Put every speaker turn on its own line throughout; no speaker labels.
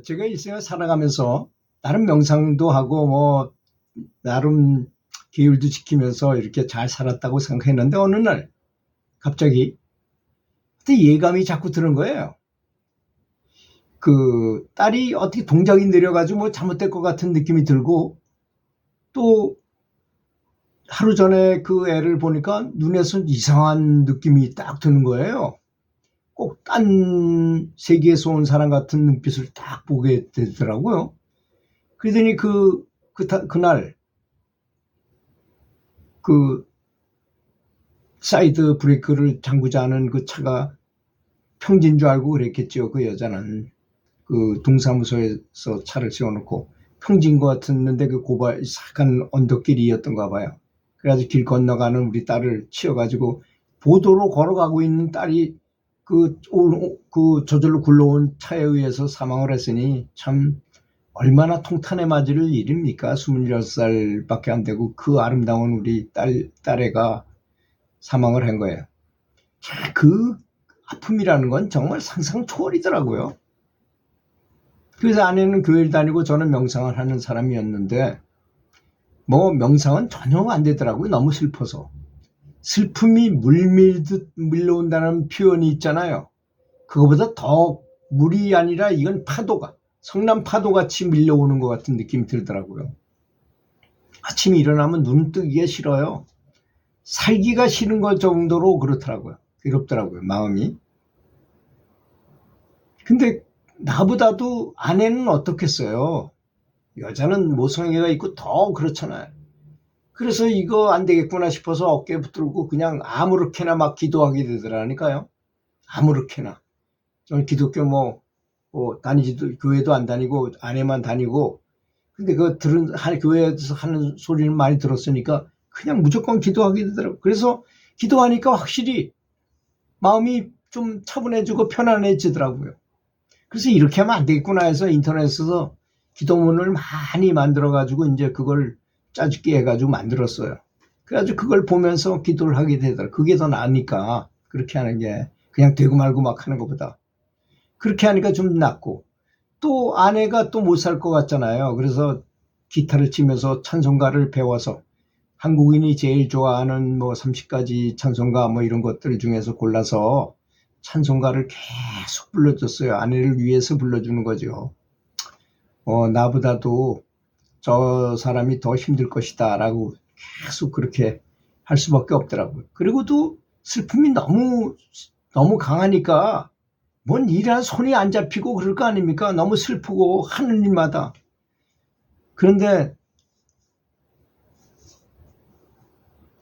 제가 일생을 살아가면서 나름 명상도 하고 뭐 나름 계율도 지키면서 이렇게 잘 살았다고 생각했는데 어느 날 갑자기 그때 예감이 자꾸 드는 거예요. 그 딸이 어떻게 동작이 느려가지고 뭐 잘못될 것 같은 느낌이 들고, 또 하루 전에 그 애를 보니까 눈에서 이상한 느낌이 딱 드는 거예요. 꼭 딴 세계에서 온 사람 같은 눈빛을 딱 보게 되더라고요. 그러더니 그날 그 사이드 브레이크를 잠그자는 그 차가 평지인 줄 알고 그랬겠죠. 그 여자는 그 동사무소에서 차를 세워놓고 평지인 것 같았는데 그 고발삭한 언덕길이었던가 봐요. 그래가지고 길 건너가는 우리 딸을 치여가지고 보도로 걸어가고 있는 딸이 그 저절로 굴러온 차에 의해서 사망을 했으니 참 얼마나 통탄에 맞을 일입니까? 26살밖에 안 되고 그 아름다운 우리 딸애가 사망을 한 거예요. 그 아픔이라는 건 정말 상상 초월이더라고요. 그래서 아내는 교회를 다니고 저는 명상을 하는 사람이었는데 뭐 명상은 전혀 안 되더라고요. 너무 슬퍼서. 슬픔이 물밀듯 밀려온다는 표현이 있잖아요. 그거보다 더 물이 아니라 이건 파도가, 성남 파도같이 밀려오는 것 같은 느낌이 들더라고요. 아침에 일어나면 눈 뜨기가 싫어요. 살기가 싫은 것 정도로 그렇더라고요. 괴롭더라고요, 마음이. 근데 나보다도 아내는 어떻겠어요? 여자는 모성애가 있고 더 그렇잖아요. 그래서 이거 안 되겠구나 싶어서 어깨에 붙들고 그냥 아무렇게나 막 기도하게 되더라니까요. 아무렇게나. 저는 기독교 다니지도, 교회도 안 다니고 아내만 다니고, 근데 교회에서 하는 소리는 많이 들었으니까 그냥 무조건 기도하게 되더라고요. 그래서 기도하니까 확실히 마음이 좀 차분해지고 편안해지더라고요. 그래서 이렇게 하면 안 되겠구나 해서 인터넷에서 기도문을 많이 만들어가지고 이제 그걸 짜집기 해가지고 만들었어요. 그래가지고 그걸 보면서 기도를 하게 되더라고요. 그게 더 나으니까, 그렇게 하는 게 그냥 되고 말고 막 하는 것보다. 그렇게 하니까 좀 낫고, 또 아내가 또 못 살 것 같잖아요. 그래서 기타를 치면서 찬송가를 배워서 한국인이 제일 좋아하는 30가지 찬송가 이런 것들 중에서 골라서 찬송가를 계속 불러줬어요. 아내를 위해서 불러주는 거죠. 나보다도 저 사람이 더 힘들 것이다 라고 계속 그렇게 할 수밖에 없더라고요. 그리고 또 슬픔이 너무 강하니까 뭔 일이나 손이 안 잡히고 그럴 거 아닙니까? 너무 슬프고 하는 일마다. 그런데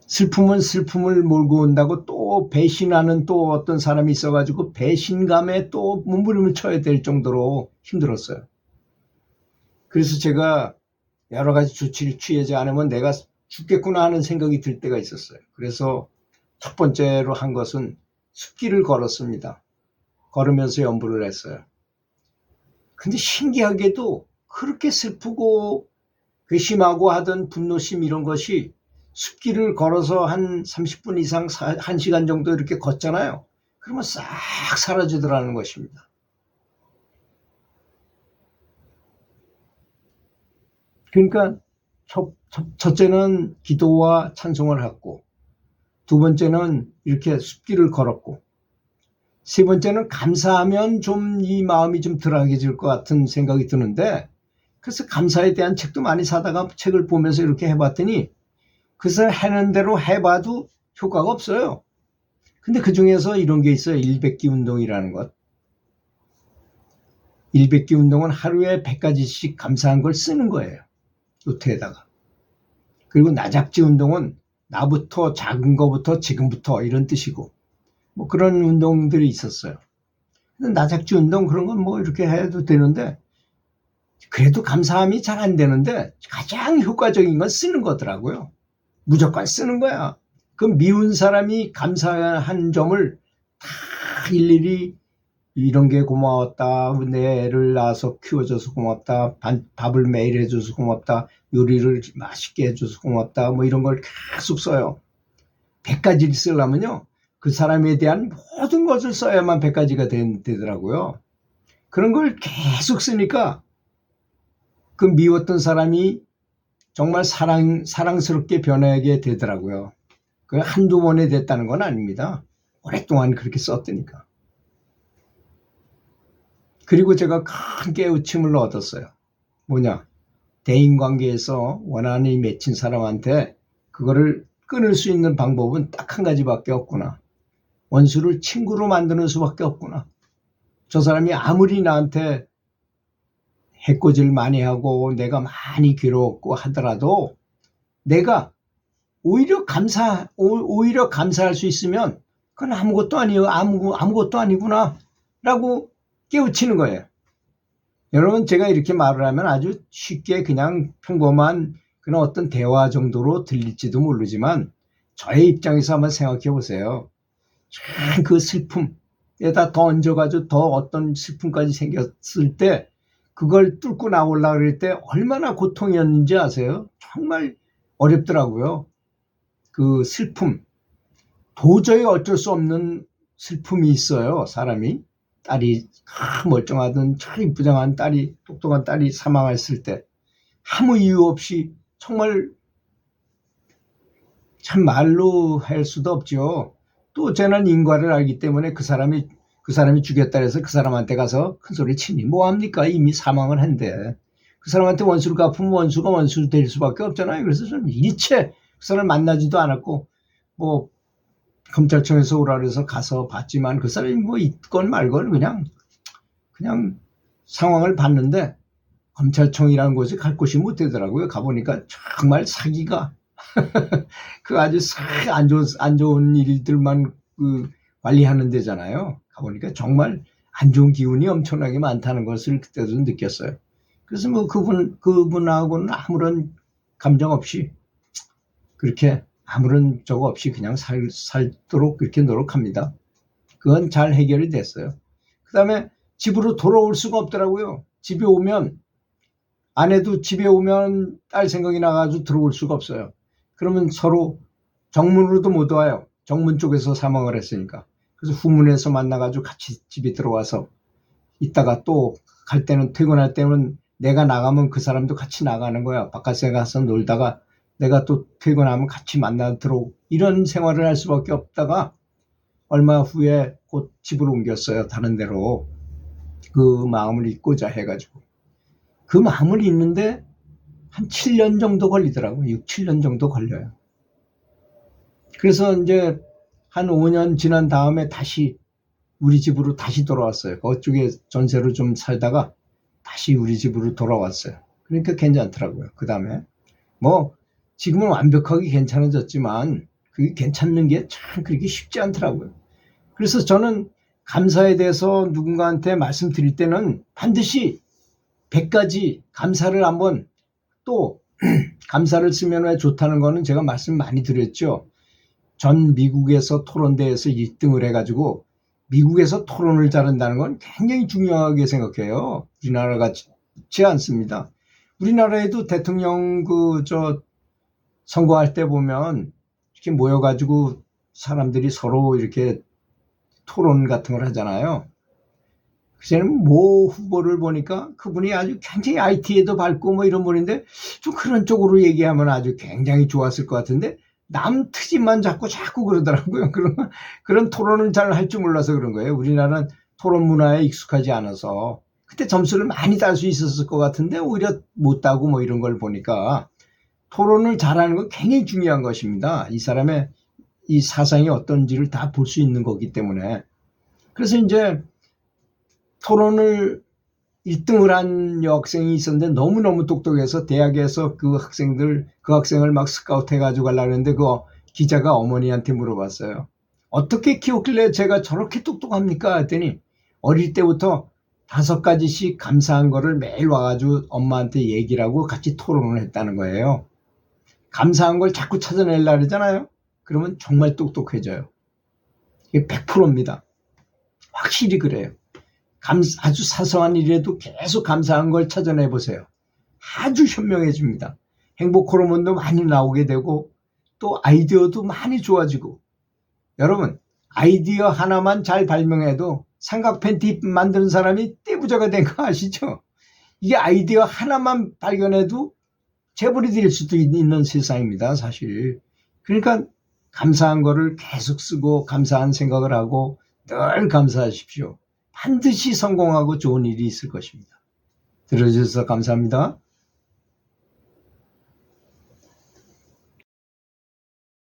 슬픔은 슬픔을 몰고 온다고 또 배신하는 또 어떤 사람이 있어가지고 배신감에 또 몸부림을 쳐야 될 정도로 힘들었어요. 그래서 제가 여러 가지 조치를 취하지 않으면 내가 죽겠구나 하는 생각이 들 때가 있었어요. 그래서 첫 번째로 한 것은 숲길을 걸었습니다. 걸으면서 연부를 했어요. 근데 신기하게도 그렇게 슬프고 괘씸하고 하던 분노심 이런 것이 숲길을 걸어서 한 30분 이상 1시간 정도 이렇게 걷잖아요. 그러면 싹 사라지더라는 것입니다. 그러니까 첫째는 기도와 찬송을 했고, 두 번째는 이렇게 숲길을 걸었고, 세 번째는 감사하면 좀 이 마음이 좀 덜하게질 것 같은 생각이 드는데, 그래서 감사에 대한 책도 많이 사다가 책을 보면서 이렇게 해봤더니 그래서 하는 대로 해봐도 효과가 없어요. 근데 그 중에서 이런 게 있어요. 일백기 운동이라는 것. 일백기 운동은 하루에 100가지씩 감사한 걸 쓰는 거예요. 노트에다가. 그리고 나잡지 운동은 나부터, 작은 거부터, 지금부터 이런 뜻이고 그런 운동들이 있었어요. 나잡지 운동 그런 건 이렇게 해도 되는데, 그래도 감사함이 잘 안 되는데 가장 효과적인 건 쓰는 거더라고요. 무조건 쓰는 거야. 그 미운 사람이 감사한 점을 다 일일이 이런 게 고마웠다. 내 애를 낳아서 키워줘서 고맙다. 밥을 매일 해줘서 고맙다. 요리를 맛있게 해줘서 고맙다. 이런 걸 계속 써요. 100가지를 쓰려면요, 그 사람에 대한 모든 것을 써야만 100가지가 되더라고요. 그런 걸 계속 쓰니까 그 미웠던 사람이 정말 사랑스럽게 변하게 되더라고요. 그 한두 번에 됐다는 건 아닙니다. 오랫동안 그렇게 썼다니까. 그리고 제가 큰 깨우침을 얻었어요. 뭐냐? 대인관계에서 원한이 맺힌 사람한테 그거를 끊을 수 있는 방법은 딱 한 가지밖에 없구나. 원수를 친구로 만드는 수밖에 없구나. 저 사람이 아무리 나한테 해코지를 많이 하고 내가 많이 괴로웠고 하더라도 내가 오히려 감사할 수 있으면 그건 아무것도 아니에요. 아무것도 아니구나 라고 깨우치는 거예요. 여러분, 제가 이렇게 말을 하면 아주 쉽게 그냥 평범한 그런 어떤 대화 정도로 들릴지도 모르지만 저의 입장에서 한번 생각해 보세요. 그 슬픔에다 더 얹어가지고 더 어떤 슬픔까지 생겼을 때 그걸 뚫고 나오려고 그럴 때 얼마나 고통이었는지 아세요? 정말 어렵더라고요. 그 슬픔, 도저히 어쩔 수 없는 슬픔이 있어요. 사람이 딸이 멀쩡하던 참 이쁘장한 딸이, 똑똑한 딸이 사망했을 때 아무 이유 없이 정말 참 말로 할 수도 없죠. 또 저는 인과를 알기 때문에 그 사람이 죽였다 해서 그 사람한테 가서 큰 소리 치니 뭐합니까? 이미 사망을 한데 그 사람한테 원수를 갚으면 원수가 원수 될 수밖에 없잖아요. 그래서 저는 일체 그 사람을 만나지도 않았고 뭐 검찰청에서 오라 그래서 가서 봤지만 그 사람이 뭐 있건 말건 그냥 상황을 봤는데 검찰청이라는 곳에 갈 곳이 못 되더라고요. 가보니까 정말 사기가 그 아주 안 좋은 일들만 관리하는 데잖아요. 가보니까 정말 안 좋은 기운이 엄청나게 많다는 것을 그때도 느꼈어요. 그래서 뭐 그분하고는 아무런 감정 없이 그렇게 아무런 저거 없이 그냥 살도록 그렇게 노력합니다. 그건 잘 해결이 됐어요. 그 다음에 집으로 돌아올 수가 없더라고요. 아내도 집에 오면 딸 생각이 나가지고 들어올 수가 없어요. 그러면 서로 정문으로도 못 와요. 정문 쪽에서 사망을 했으니까. 그래서 후문에서 만나가지고 같이 집에 들어와서 있다가 또 갈 때는 퇴근할 때는 내가 나가면 그 사람도 같이 나가는 거야. 바깥에 가서 놀다가 내가 또 퇴근하면 같이 만나 들어오고 이런 생활을 할 수밖에 없다가 얼마 후에 곧 집을 옮겼어요. 다른 데로. 그 마음을 잊고자 해가지고. 그 마음을 잊는데 한 7년 정도 걸리더라고요. 6, 7년 정도 걸려요. 그래서 이제 한 5년 지난 다음에 다시 우리 집으로 다시 돌아왔어요. 그쪽에 전세로 좀 살다가 다시 우리 집으로 돌아왔어요. 그러니까 괜찮더라고요. 그 다음에 뭐 지금은 완벽하게 괜찮아졌지만 그게 괜찮는 게 참 그렇게 쉽지 않더라고요. 그래서 저는 감사에 대해서 누군가한테 말씀드릴 때는 반드시 100가지 감사를 한번 또 감사를 쓰면 왜 좋다는 거는 제가 말씀 많이 드렸죠. 전 미국에서 토론대회에서 1등을 해가지고 미국에서 토론을 잘한다는 건 굉장히 중요하게 생각해요. 우리나라 같지 않습니다. 우리나라에도 대통령 선거할 때 보면 이렇게 모여가지고 사람들이 서로 이렇게 토론 같은 걸 하잖아요. 그전에는 모 후보를 보니까 그분이 아주 굉장히 IT에도 밝고 뭐 이런 분인데 좀 그런 쪽으로 얘기하면 아주 굉장히 좋았을 것 같은데 남 트집만 자꾸 그러더라고요. 그런 토론을 잘 할 줄 몰라서 그런 거예요. 우리나라는 토론 문화에 익숙하지 않아서 그때 점수를 많이 딸 수 있었을 것 같은데 오히려 못 따고 뭐 이런 걸 보니까 토론을 잘하는 건 굉장히 중요한 것입니다. 이 사람의 이 사상이 어떤지를 다 볼 수 있는 거기 때문에. 그래서 이제 토론을 1등을 한 여학생이 있었는데 너무너무 똑똑해서 대학에서 그 학생을 막 스카우트 해가지고 가려고 했는데 그 기자가 어머니한테 물어봤어요. 어떻게 키웠길래 제가 저렇게 똑똑합니까? 했더니 어릴 때부터 5가지씩 감사한 거를 매일 와가지고 엄마한테 얘기를 하고 같이 토론을 했다는 거예요. 감사한 걸 자꾸 찾아내려고 그러잖아요. 그러면 정말 똑똑해져요. 이게 100%입니다. 확실히 그래요. 아주 사소한 일에도 계속 감사한 걸 찾아내 보세요. 아주 현명해집니다. 행복 호르몬도 많이 나오게 되고 또 아이디어도 많이 좋아지고 여러분 아이디어 하나만 잘 발명해도 삼각 팬티 만드는 사람이 떼부자가 된 거 아시죠? 이게 아이디어 하나만 발견해도 재벌이 될 수도 있는 세상입니다, 사실. 그러니까 감사한 거를 계속 쓰고 감사한 생각을 하고 늘 감사하십시오. 반드시 성공하고 좋은 일이 있을 것입니다. 들어주셔서 감사합니다.